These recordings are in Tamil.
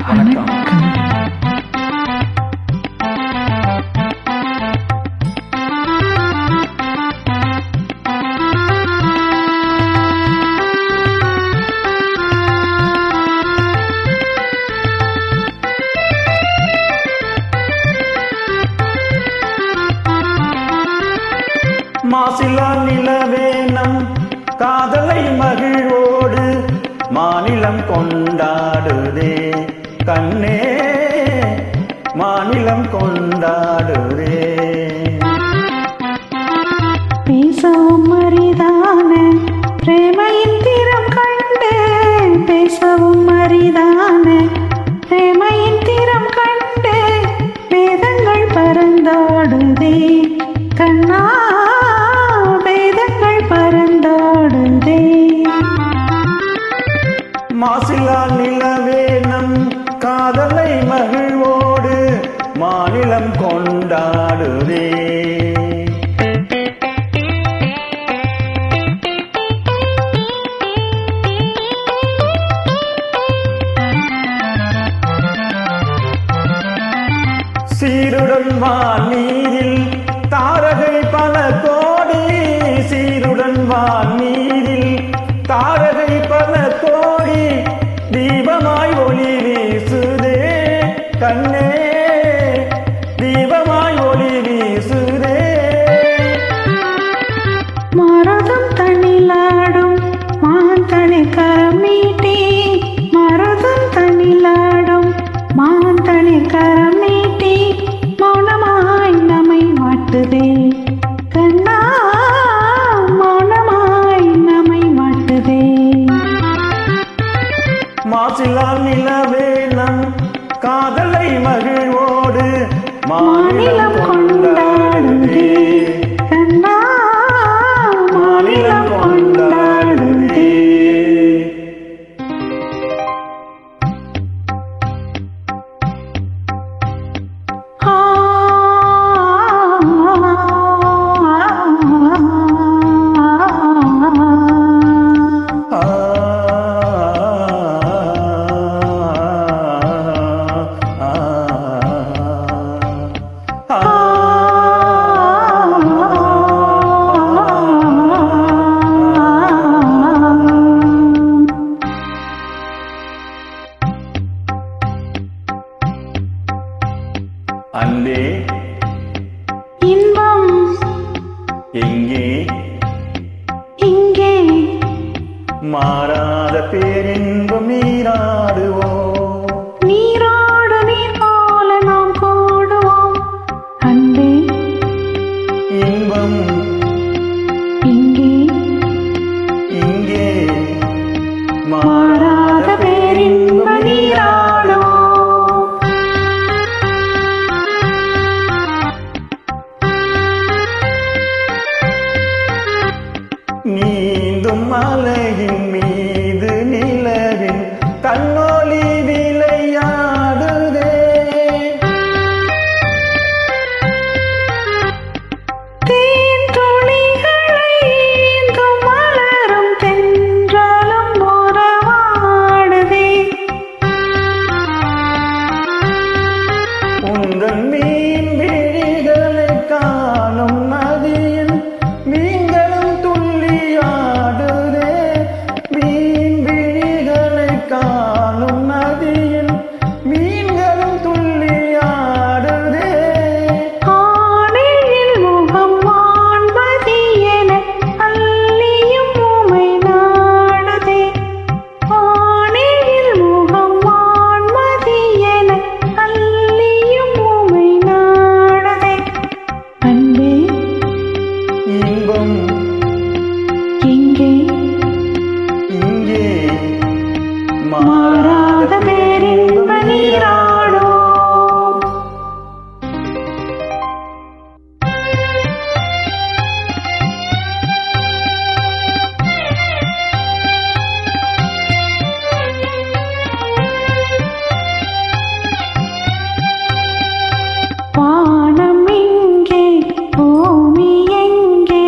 வணக்கம். மாசிலா நிலவே நம் காதலை மகிழ்வோடு மாநிலம் கொண்டாடுதே கண்ணே, மாநிலம் கொண்டாடுதே. பேசவும் அரிதான பிரேமையின் திறம் கண்டு, பேசவும் அரிதான பிரேமையின் திறம் கண்டு வேதங்கள் பறந்தாடுதே கண்ணா, மாசிலா நிலவே நம் காதலை மகிழ்வோடு மாநிலம் கொண்டாடுதே. சீருடன் வானீரில் தாரகை பல கோடி, சீருடன் வானீரில் தாரகை பல கோடி தீபமாய் ஒளி வீசுதே கண்ணே, தீபமாய் ஒளி வீசுதே. மரதம் தனிலாடும் மாந்தனை கரம் நீட்டி, மரதம் தனிலாடும் மாந்தனை கரம் நீட்டி மௌனமாய் நம்மை மாட்டுதே கண்ணா, மௌனமாய் நம்மை மாட்டுதே. மாசிலா நிலவே நம் காதலை மகிழ்வோடு மாநிலம் கொண்டாடுதே கண்ணா, மாநிலம் கொண்டாடுதே. அன்பே இன்பம் எங்கே, இங்கே மாறாத பேரின்பம் நீராடுவோம், நீரோடு நீர் போல நாம் கூடுவோம். அன்பே இன்பம் இங்கே, இங்கே மாறாத பேரின்ப நீராடுவோம். நீந்தும் மலையின் மீது நிலவின் தன்னொலி விளையாடுதே, தேன்துளிகளை ஏந்தும் மலரும் தென்றலும் உறவாடுதே. உங்கள் மீன் விழிகளை காணும் நதியின் மீன்களும் துள்ளியாடுதே, மீன் விழிகளை காணும் நதியின் மீன்களும் துள்ளியாடுதே. ஆனெழில் முகம் வான்மதி என அள்ளியும் உமை நாடுதே, ஆனெழில் முகம் வான்மதி என அள்ளியும் உமை நாடுதே. அன்பே இன்பம் எங்கே, இங்கே மாறாத பேரின்ப நீராடோ. வானம் எங்கே, பூமி எங்கே,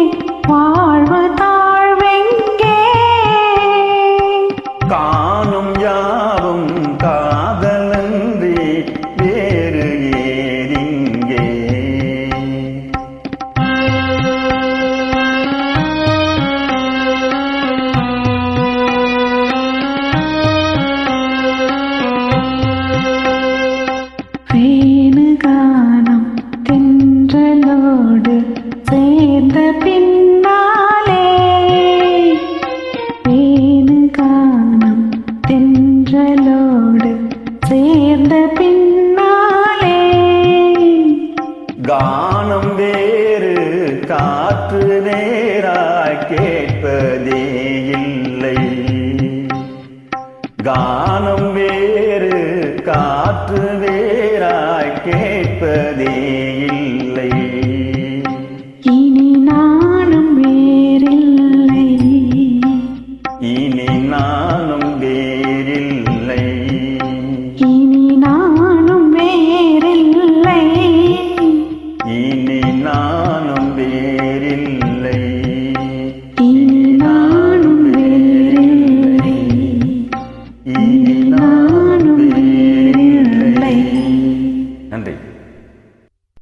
வாழ்வு தாழ்வெங்கே, காணும் யாவும் காதலன் தென்றலோடு சேர்ந்த பின்னாலே கானம் வேறு காற்று நேராய் கேட்பதே இல்லை. கானம் வேறு காற்று வேறாய் கேட்பதே இல்லை. இனி நானும் வேறில்லை, இனி நானும் வேறில்லை, இனி நானும் வேறில்லை, இனி நானும் வேறில்லை, இனி நானும் வேறில்லை, இனி நானும்